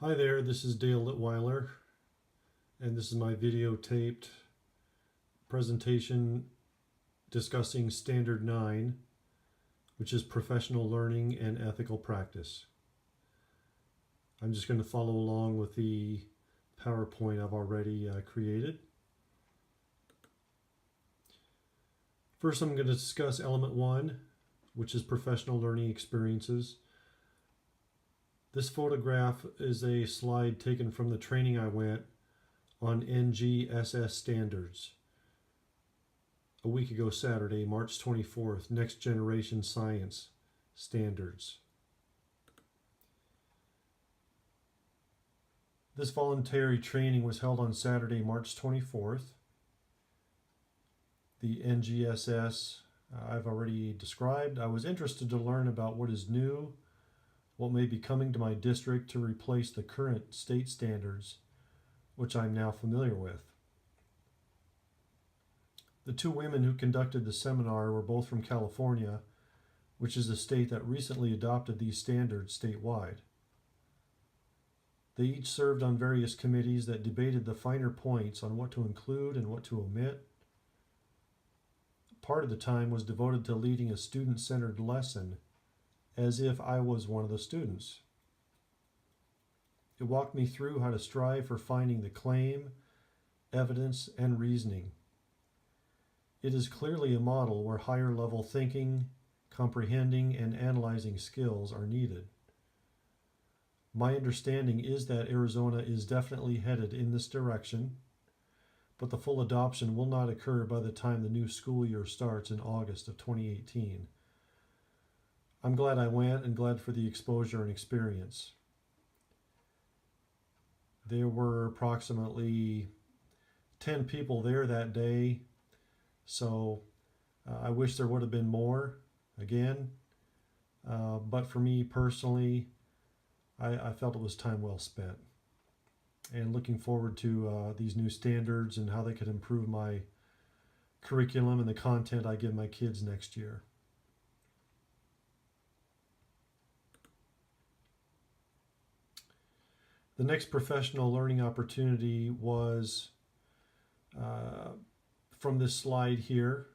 Hi there, this is Dale Litweiler, and this is my videotaped presentation discussing Standard 9, which is professional learning and ethical practice. I'm just going to follow along with the PowerPoint I've already created. First, I'm going to discuss Element 1, which is professional learning experiences. This photograph is a slide taken from the training I went on NGSS standards a week ago Saturday, March 24th, Next Generation Science Standards. This voluntary training was held on Saturday, March 24th. The NGSS I've already described. I was interested to learn about what is new, what may be coming to my district to replace the current state standards, which I'm now familiar with. The two women who conducted the seminar were both from California, which is a state that recently adopted these standards statewide. They each served on various committees that debated the finer points on what to include and what to omit. Part of the time was devoted to leading a student-centered lesson, as if I was one of the students. It walked me through how to strive for finding the claim, evidence, and reasoning. It is clearly a model where higher level thinking, comprehending, and analyzing skills are needed. My understanding is that Arizona is definitely headed in this direction, but the full adoption will not occur by the time the new school year starts in August of 2018. I'm glad I went and glad for the exposure and experience. There were approximately 10 people there that day, so I wish there would have been more again, but for me personally, I felt it was time well spent. And looking forward to these new standards and how they could improve my curriculum and the content I give my kids next year. The next professional learning opportunity was from this slide here,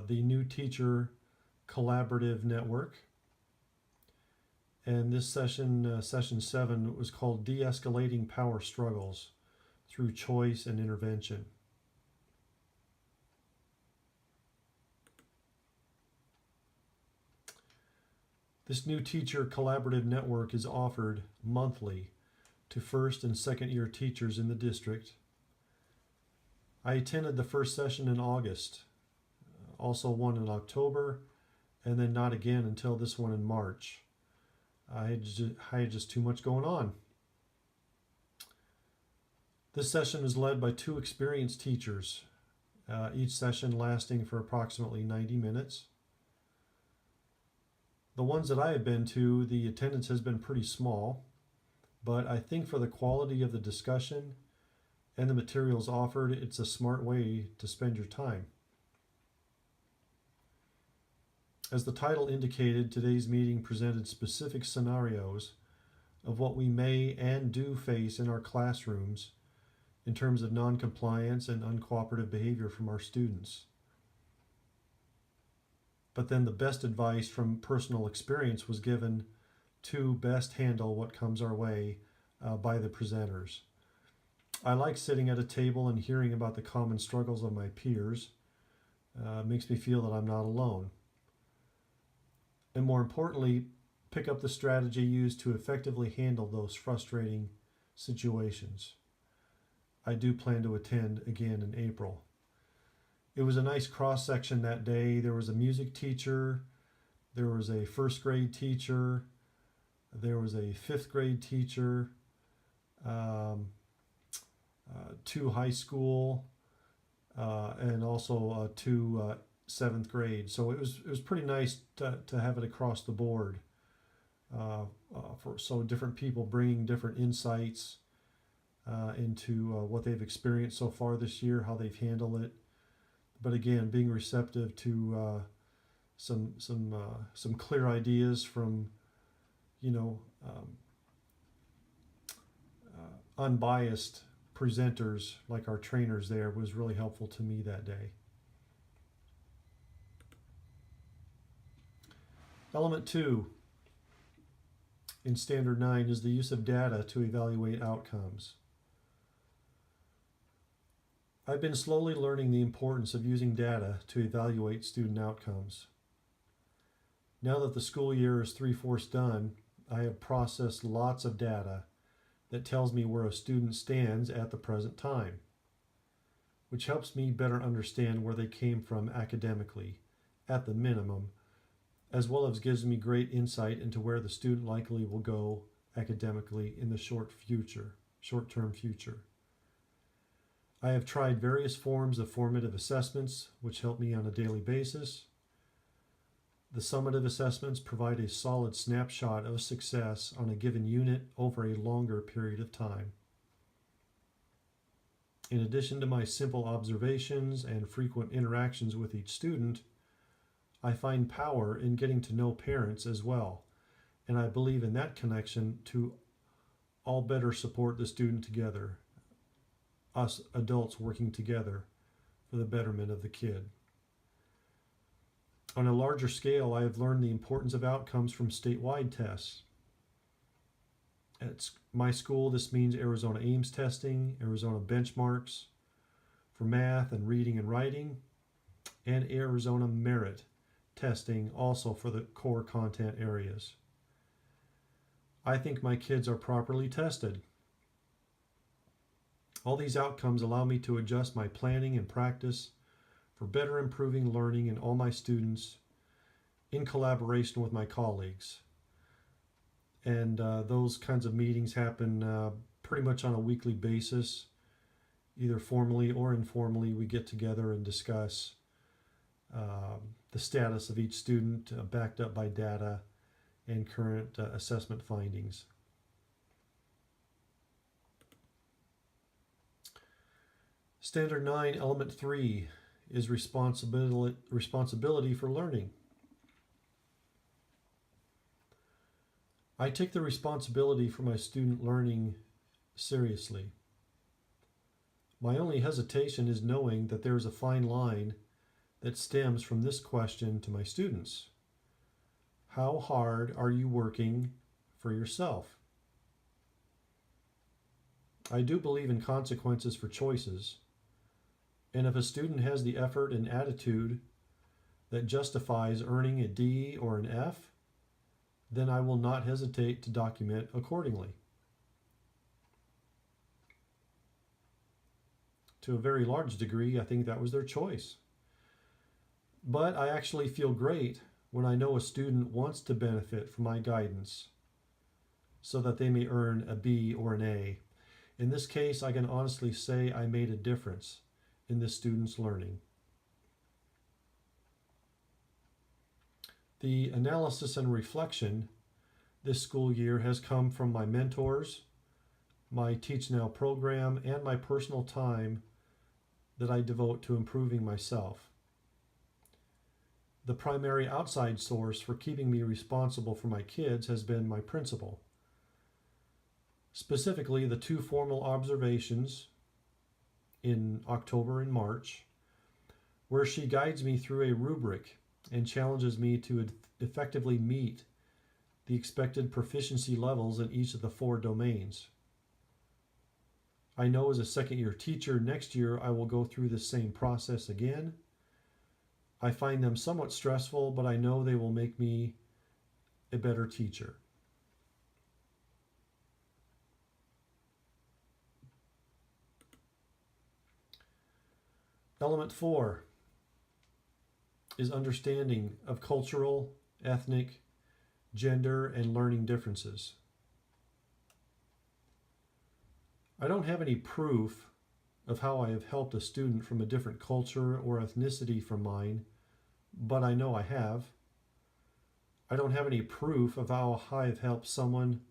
the New Teacher Collaborative Network. And this session, session 7, was called De-Escalating Power Struggles Through Choice and Intervention. This New Teacher Collaborative Network is offered monthly to first and second year teachers in the district. I attended the first session in August, also one in October, and then not again until this one in March. I had just too much going on. This session was led by two experienced teachers, each session lasting for approximately 90 minutes. The ones that I have been to, the attendance has been pretty small, but I think for the quality of the discussion and the materials offered, it's a smart way to spend your time. As the title indicated, today's meeting presented specific scenarios of what we may and do face in our classrooms in terms of non-compliance and uncooperative behavior from our students. But then the best advice from personal experience was given to best handle what comes our way by the presenters. I like sitting at a table and hearing about the common struggles of my peers. It makes me feel that I'm not alone. And more importantly, pick up the strategy used to effectively handle those frustrating situations. I do plan to attend again in April. It was a nice cross-section that day. There was a music teacher, there was a first grade teacher, there was a fifth grade teacher, two high school, and also two seventh grade. So it was pretty nice to have it across the board. So different people bringing different insights into what they've experienced so far this year, how they've handled it. But again, being receptive to some clear ideas from unbiased presenters like our trainers there was really helpful to me that day. Element 2 in Standard 9 is the use of data to evaluate outcomes. I've been slowly learning the importance of using data to evaluate student outcomes. Now that the school year is 3/4 done, I have processed lots of data that tells me where a student stands at the present time, which helps me better understand where they came from academically, at the minimum, as well as gives me great insight into where the student likely will go academically in the short-term future. I have tried various forms of formative assessments, which help me on a daily basis. The summative assessments provide a solid snapshot of success on a given unit over a longer period of time. In addition to my simple observations and frequent interactions with each student, I find power in getting to know parents as well, and I believe in that connection to all better support the student together, us adults working together for the betterment of the kid. On a larger scale, I have learned the importance of outcomes from statewide tests. At my school, this means Arizona Ames testing, Arizona benchmarks for math and reading and writing, and Arizona merit testing also for the core content areas. I think my kids are properly tested. All these outcomes allow me to adjust my planning and practice for better improving learning in all my students in collaboration with my colleagues. And those kinds of meetings happen pretty much on a weekly basis, either formally or informally. We get together and discuss the status of each student backed up by data and current assessment findings. Standard 9, Element 3 is responsibility for learning. I take the responsibility for my student learning seriously. My only hesitation is knowing that there is a fine line that stems from this question to my students. How hard are you working for yourself? I do believe in consequences for choices, and if a student has the effort and attitude that justifies earning a D or an F, then I will not hesitate to document accordingly. To a very large degree, I think that was their choice. But I actually feel great when I know a student wants to benefit from my guidance so that they may earn a B or an A. In this case, I can honestly say I made a difference in this student's learning. The analysis and reflection this school year has come from my mentors, my Teach Now program, and my personal time that I devote to improving myself. The primary outside source for keeping me responsible for my kids has been my principal. Specifically, the 2 formal observations in October and March, where she guides me through a rubric and challenges me to effectively meet the expected proficiency levels in each of the 4 domains. I know as a second-year teacher next year I will go through the same process again. I find them somewhat stressful, but I know they will make me a better teacher. Element 4 is understanding of cultural, ethnic, gender, and learning differences. I don't have any proof of how I have helped a student from a different culture or ethnicity from mine, but I know I have. I don't have any proof of how I have helped someone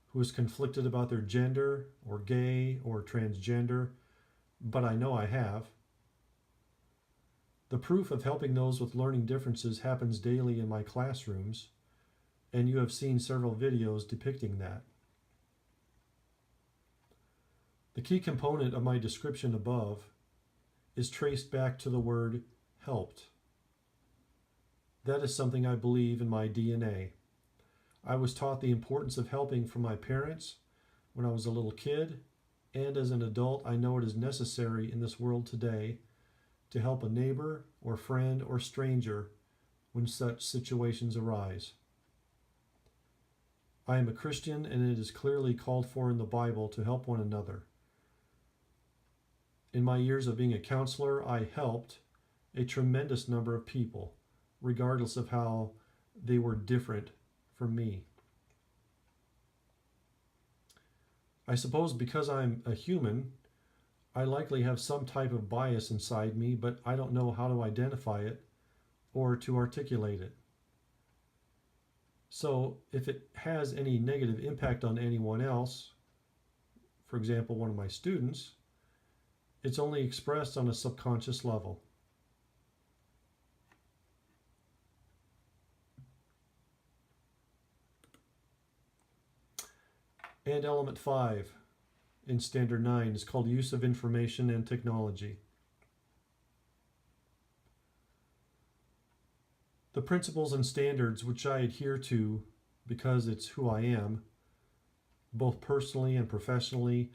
who is conflicted about their gender or gay or transgender, but I know I have. The proof of helping those with learning differences happens daily in my classrooms, and you have seen several videos depicting that. The key component of my description above is traced back to the word helped. That is something I believe in my DNA. I was taught the importance of helping from my parents when I was a little kid, and as an adult, I know it is necessary in this world today to help a neighbor or friend or stranger when such situations arise. I am a Christian, and it is clearly called for in the Bible to help one another. In my years of being a counselor, I helped a tremendous number of people, regardless of how they were different from me. I suppose because I'm a human, I likely have some type of bias inside me, but I don't know how to identify it or to articulate it. So if it has any negative impact on anyone else, for example, one of my students, it's only expressed on a subconscious level. And element 5 in Standard 9 is called Use of Information and Technology. The principles and standards which I adhere to because it's who I am, both personally and professionally,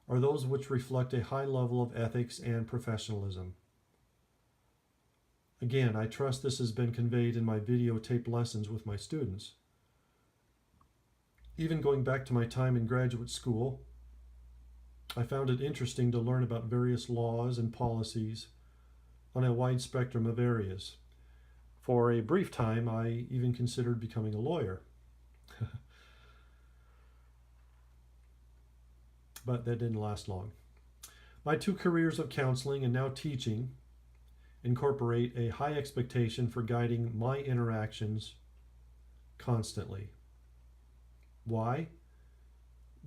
are those which reflect a high level of ethics and professionalism. Again, I trust this has been conveyed in my videotape lessons with my students. Even going back to my time in graduate school, I found it interesting to learn about various laws and policies on a wide spectrum of areas. For a brief time, I even considered becoming a lawyer. But that didn't last long. My 2 careers of counseling and now teaching incorporate a high expectation for guiding my interactions constantly. Why?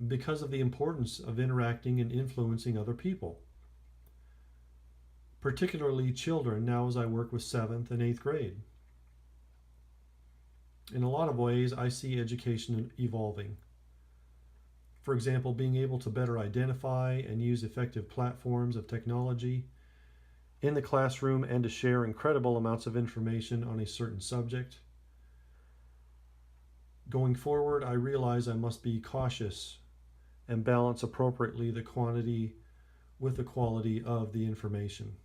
Because of the importance of interacting and influencing other people, particularly children now as I work with 7th and 8th grade. In a lot of ways, I see education evolving. For example, being able to better identify and use effective platforms of technology in the classroom and to share incredible amounts of information on a certain subject. Going forward, I realize I must be cautious and balance appropriately the quantity with the quality of the information.